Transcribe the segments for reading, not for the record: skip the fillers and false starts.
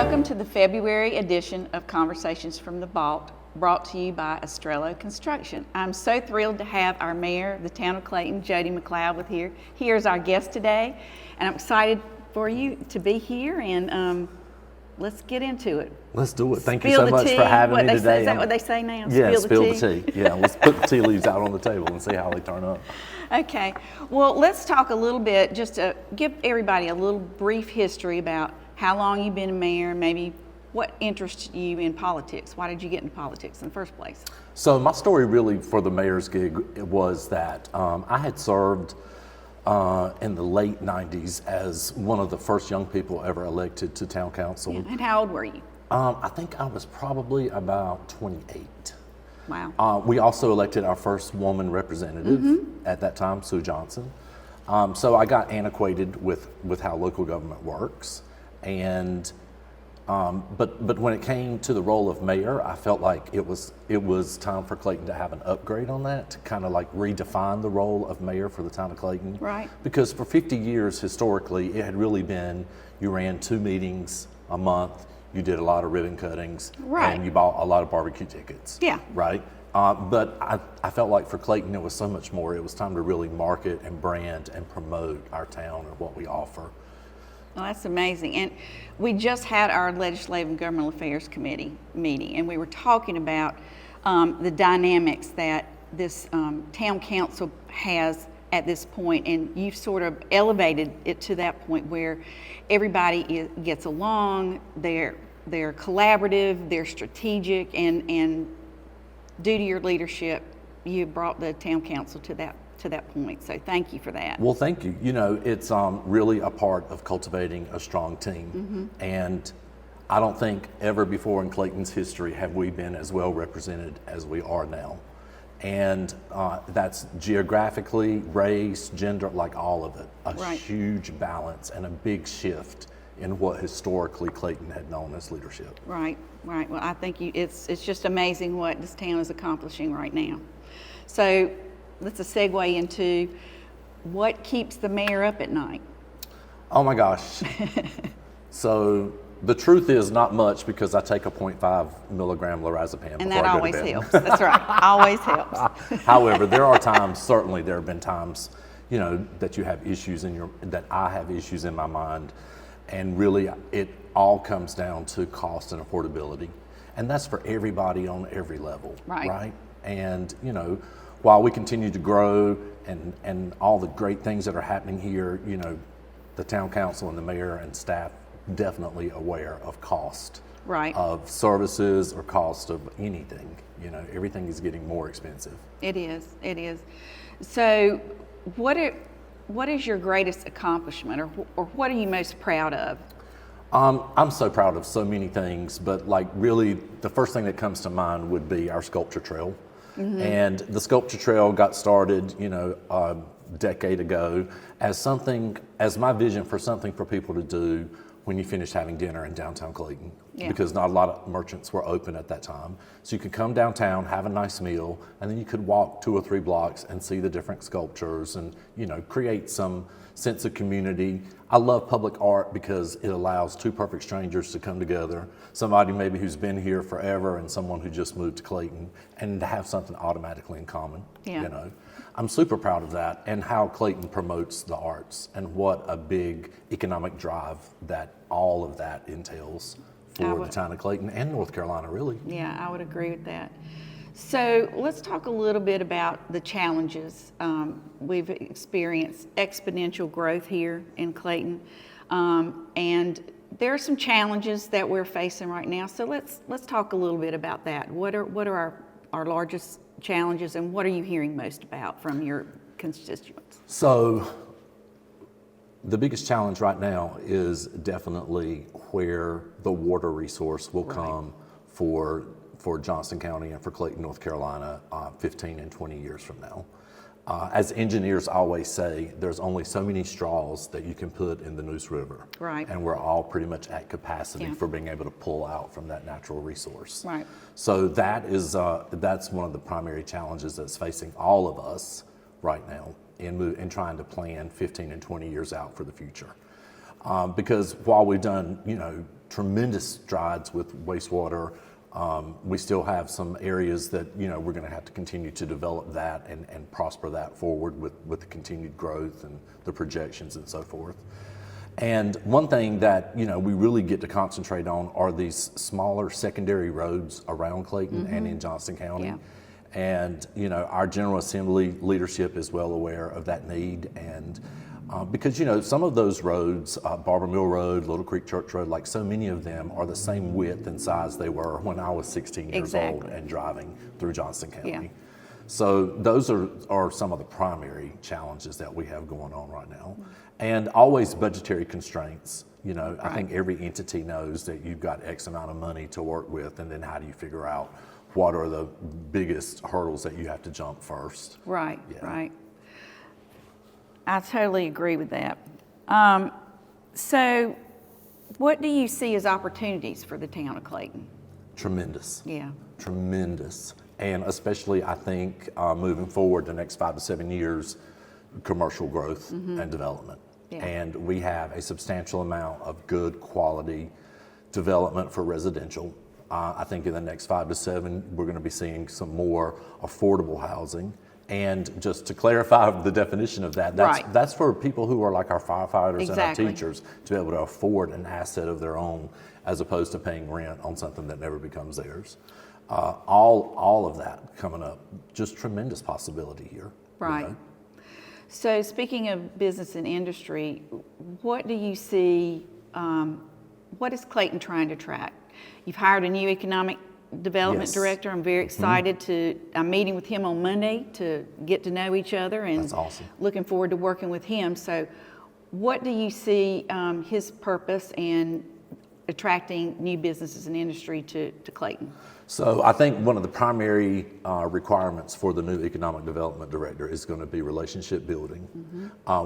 Welcome to the February edition of Conversations from the Vault, brought to you by Estrella Construction. I'm so thrilled to have our mayor of the town of Clayton, Jody McLeod, here as our guest today, and I'm excited for you to be here, and let's get into it. Let's do it. Thank you so much for having me today. Is that what they say now? Yeah, spill the tea. Yeah, let's put the tea leaves out on the table and see how they turn up. Okay, well, let's talk a little bit, just to give everybody a little brief history about how long you've been a mayor, maybe what interests you in politics. Why did you get into politics in the first place? So my story really for the mayor's gig was that I had served in the late 90s as one of the first young people ever elected to town council. Yeah. And how old were you? I think I was probably about 28. Wow. We also elected our first woman representative at that time, Sue Johnson. So I got antiquated with how local government works. And but when it came to the role of mayor, I felt like it was time for Clayton to have an upgrade on that, to kind of like redefine the role of mayor for the town of Clayton. Right. Because for 50 years historically, it had really been you ran 2 meetings a month, you did a lot of ribbon cuttings, right, and you bought a lot of barbecue tickets. Yeah. Right. But I felt like for Clayton it was so much more. It was time to really market and brand and promote our town and what we offer. Well, that's amazing. And we just had our Legislative and Governmental Affairs Committee meeting, and we were talking about the dynamics that this town council has at this point, and you've sort of elevated it to that point where everybody gets along, they're collaborative, they're strategic, and due to your leadership, you brought the town council to that point. So thank you for that. Well, thank you. You know, it's really a part of cultivating a strong team. And I don't think ever before in Clayton's history have we been as well represented as we are now. And that's geographically, race, gender, like all of it. A huge balance and a big shift in what historically Clayton had known as leadership. Right. Well, I think it's just amazing what this town is accomplishing right now. So let's segue into what keeps the mayor up at night. Oh my gosh. So the truth is not much, because I take a 0.5 milligram lorazepam and before that I go always to bed. helps. That's right. Always helps. However, there are times, certainly there have been times, you know, that you have issues that I have issues in my mind, and really it all comes down to cost and affordability. And that's for everybody on every level. Right? And, you know, while we continue to grow and all the great things that are happening here, you know, the town council and the mayor and staff definitely aware of cost of services or cost of anything. You know, everything is getting more expensive. It is. So what is your greatest accomplishment, or what are you most proud of? I'm so proud of so many things, but like really the first thing that comes to mind would be our sculpture trail. And the sculpture trail got started, you know, a decade ago as my vision for something for people to do when you finish having dinner in downtown Clayton, because not a lot of merchants were open at that time. So you could come downtown, have a nice meal, and then you could walk 2 or 3 blocks and see the different sculptures and, you know, create some sense of community. I love public art because it allows 2 perfect strangers to come together, somebody maybe who's been here forever and someone who just moved to Clayton, and to have something automatically in common. You know, I'm super proud of that, and how Clayton promotes the arts and what a big economic drive that all of that entails for the town of Clayton and North Carolina, really. Yeah, I would agree with that. So let's talk a little bit about the challenges. We've experienced exponential growth here in Clayton, and there are some challenges that we're facing right now. So let's talk a little bit about that. What are our largest challenges, and what are you hearing most about from your constituents? So the biggest challenge right now is definitely where the water resource will come for Johnston County and for Clayton, North Carolina, 15 and 20 years from now. As engineers always say, there's only so many straws that you can put in the Neuse River. And we're all pretty much at capacity for being able to pull out from that natural resource. So that's one of the primary challenges that's facing all of us right now in trying to plan 15 and 20 years out for the future. Because while we've done, tremendous strides with wastewater. We still have some areas that, you know, we're going to have to continue to develop that and prosper that forward with the continued growth and the projections and so forth. And one thing that, you know, we really get to concentrate on are these smaller secondary roads around Clayton and in Johnston County. Yeah. And, you know, our General Assembly leadership is well aware of that need. And because, you know, some of those roads, Barber Mill Road, Little Creek Church Road, like so many of them are the same width and size they were when I was 16 years old and driving through Johnston County. Yeah. So those are some of the primary challenges that we have going on right now. And always budgetary constraints. You know, I think every entity knows that you've got X amount of money to work with, and then how do you figure out what are the biggest hurdles that you have to jump first? Right, Yeah. right. I totally agree with that. So what do you see as opportunities for the town of Clayton? Tremendous. Yeah. Tremendous. And especially, I think, moving forward the next 5 to 7 years, commercial growth and development. Yeah. And we have a substantial amount of good quality development for residential. I think in the next 5 to 7, we're going to be seeing some more affordable housing. And just to clarify the definition of that, that's for people who are like our firefighters and our teachers to be able to afford an asset of their own as opposed to paying rent on something that never becomes theirs. All of that coming up, just tremendous possibility here. Right. You know? So speaking of business and industry, what do you see, what is Clayton trying to attract? You've hired a new economic development director. I'm very excited I'm meeting with him on Monday to get to know each other, and That's awesome. Looking forward to working with him. So what do you see his purpose in attracting new businesses and industry to Clayton? So I think one of the primary requirements for the new economic development director is going to be relationship building.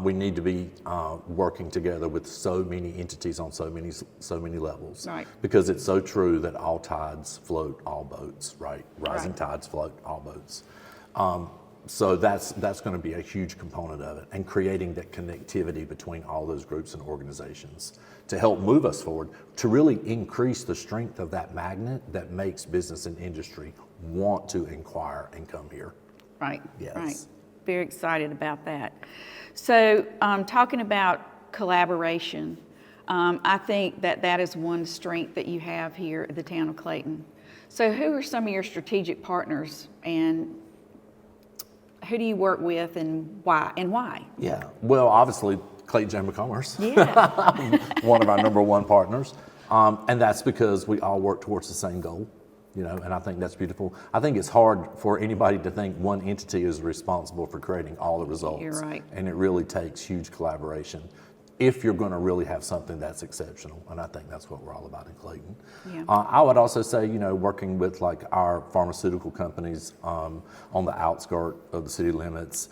We need to be working together with so many entities on so many levels. Right. Because it's so true that all tides float all boats, right? Rising tides float all boats. So that's going to be a huge component of it, and creating that connectivity between all those groups and organizations to help move us forward, to really increase the strength of that magnet that makes business and industry want to inquire and come here. Right, Yes. right. Very excited about that. So talking about collaboration, I think that is one strength that you have here at the town of Clayton. So who are some of your strategic partners, and who do you work with, and why? Yeah, well, obviously, Clayton Chamber of Commerce, Yeah. one of our number one partners. And that's because we all work towards the same goal, you know, and I think that's beautiful. I think it's hard for anybody to think one entity is responsible for creating all the results. You're right. And it really takes huge collaboration if you're going to really have something that's exceptional. And I think that's what we're all about in Clayton. Yeah. I would also say, you know, working with like our pharmaceutical companies on the outskirts of the city limits,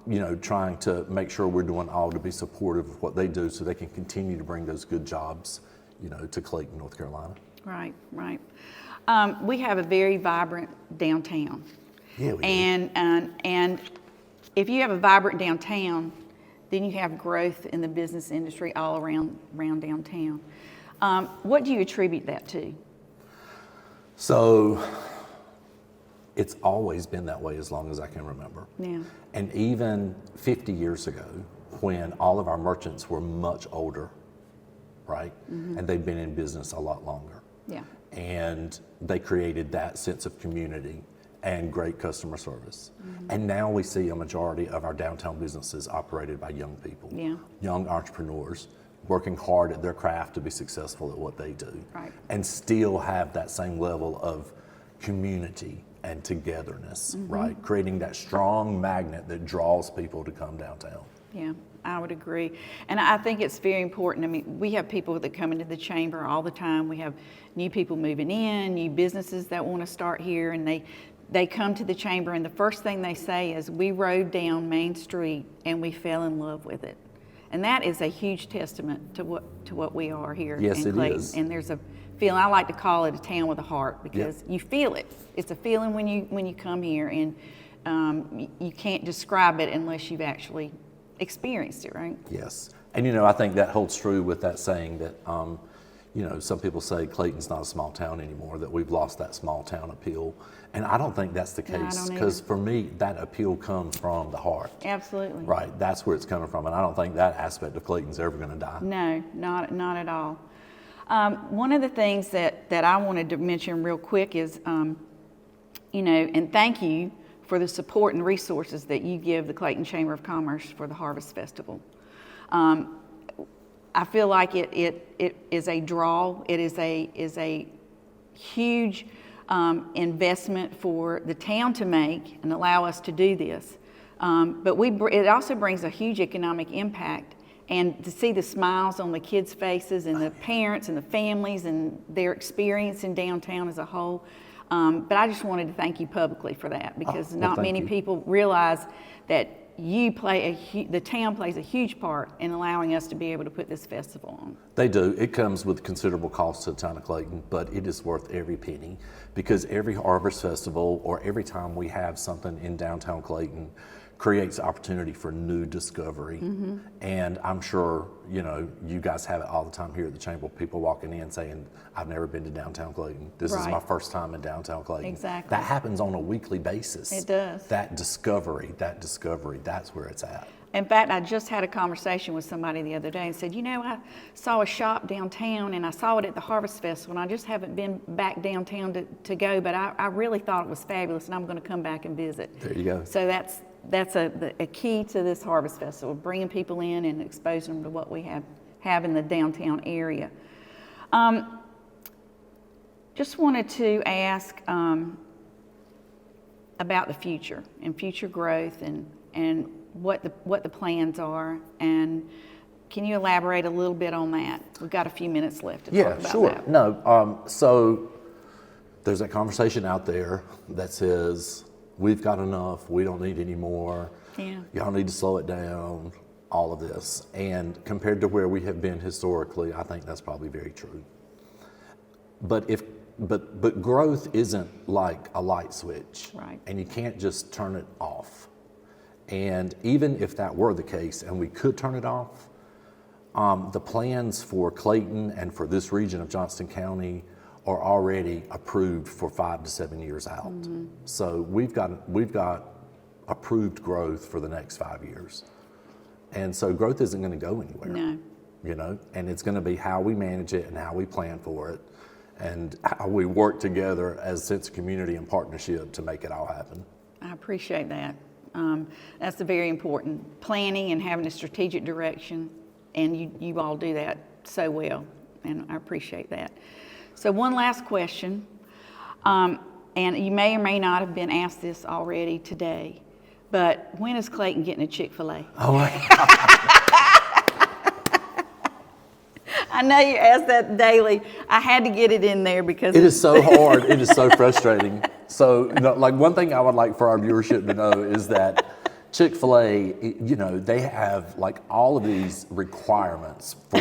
you know, trying to make sure we're doing all to be supportive of what they do so they can continue to bring those good jobs, you know, to Clayton, North Carolina. Right, right. We have a very vibrant downtown. Yeah, we do. And if you have a vibrant downtown, then you have growth in the business industry all around downtown. What do you attribute that to? So it's always been that way as long as I can remember. Yeah. And even 50 years ago, when all of our merchants were much older, right? And they'd been in business a lot longer. Yeah. And they created that sense of community and great customer service. And now we see a majority of our downtown businesses operated by young people, Yeah. young entrepreneurs working hard at their craft to be successful at what they do, Right. and still have that same level of community and togetherness, right? Creating that strong magnet that draws people to come downtown. Yeah, I would agree. And I think it's very important. I mean, we have people that come into the chamber all the time. We have new people moving in, new businesses that want to start here, and they come to the chamber, and the first thing they say is, we rode down Main Street and we fell in love with it. And that is a huge testament to what we are here Yes, in it Clayton. is. And there's a feeling, I like to call it a town with a heart, because you feel it. It's a feeling when you come here, and you can't describe it unless you've actually experienced it, right? Yes. And, you know, I think that holds true with that saying that, you know, some people say Clayton's not a small town anymore, that we've lost that small town appeal. And I don't think that's the No, I case, don't because either. for me, that appeal comes from the heart. Absolutely. Right, that's where it's coming from. And I don't think that aspect of Clayton's ever going to die. No, not at all. One of the things that I wanted to mention real quick is, you know, and thank you for the support and resources that you give the Clayton Chamber of Commerce for the Harvest Festival. I feel like it is a draw. It is a huge investment for the town to make and allow us to do this. But it also brings a huge economic impact, and to see the smiles on the kids' faces and the parents and the families and their experience in downtown as a whole. But I just wanted to thank you publicly for that, because not many people realize that the town plays a huge part in allowing us to be able to put this festival on. They do. It comes with considerable cost to the town of Clayton, but it is worth every penny, because every Harvest Festival or every time we have something in downtown Clayton creates opportunity for new discovery. And I'm sure, you know, you guys have it all the time here at the Chamber, people walking in saying, I've never been to downtown Clayton. This is my first time in downtown Clayton. Exactly. That happens on a weekly basis. It does. That discovery, that's where it's at. In fact, I just had a conversation with somebody the other day and said, you know, I saw a shop downtown and I saw it at the Harvest Festival, and I just haven't been back downtown to go, but I really thought it was fabulous, and I'm going to come back and visit. There you go. So that's a key to this Harvest Festival, bringing people in and exposing them to what we have in the downtown area. Just wanted to ask about the future and future growth and what the plans are, and can you elaborate a little bit on that? We've got a few minutes left to talk about that. Yeah, sure. No, so there's that conversation out there that says, we've got enough, we don't need any more, y'all need to slow it down, all of this. And compared to where we have been historically, I think that's probably very true. But growth isn't like a light switch, Right. And you can't just turn it off. And even if that were the case and we could turn it off, the plans for Clayton and for this region of Johnston County are already approved for 5 to 7 years out. So we've got approved growth for the next 5 years. And so growth isn't going to go anywhere. No. You know, and it's going to be how we manage it and how we plan for it and how we work together as a sense of community and partnership to make it all happen. I appreciate that. That's very important. Planning and having a strategic direction, and you all do that so well, and I appreciate that. So one last question, and you may or may not have been asked this already today, but when is Clayton getting a Chick-fil-A? Oh my God. I know you ask that daily. I had to get it in there because It is so hard. It is so frustrating. So, like, one thing I would like for our viewership to know is that Chick-fil-A, you know, they have like all of these requirements for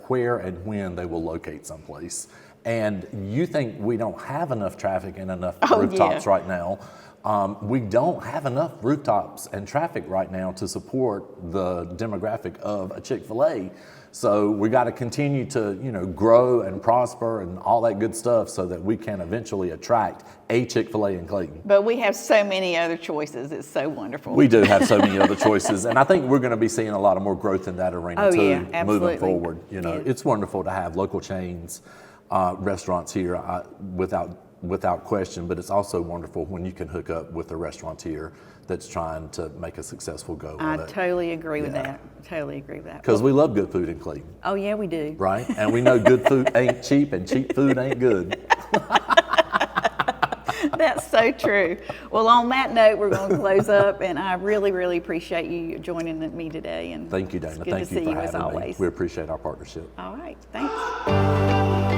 where and when they will locate someplace. And you think we don't have enough traffic and enough rooftops right now. We don't have enough rooftops and traffic right now to support the demographic of a Chick-fil-A. So we got to continue to, you know, grow and prosper and all that good stuff so that we can eventually attract a Chick-fil-A in Clayton. But we have so many other choices. It's so wonderful. We do have so many other choices, and I think we're going to be seeing a lot of more growth in that arena too, moving forward. You know, it's wonderful to have local chains, restaurants here without question, but it's also wonderful when you can hook up with a restaurateur that's trying to make a successful go of it. I totally agree with that. Totally agree with that. Because we love good food in Clayton. Oh yeah, we do. Right? And we know good food ain't cheap and cheap food ain't good. That's so true. Well, on that note, we're going to close up, and I really, really appreciate you joining me today. And Thank you, Dana. It's good Thank to you see for you as having me. always. We appreciate our partnership. All right, thanks.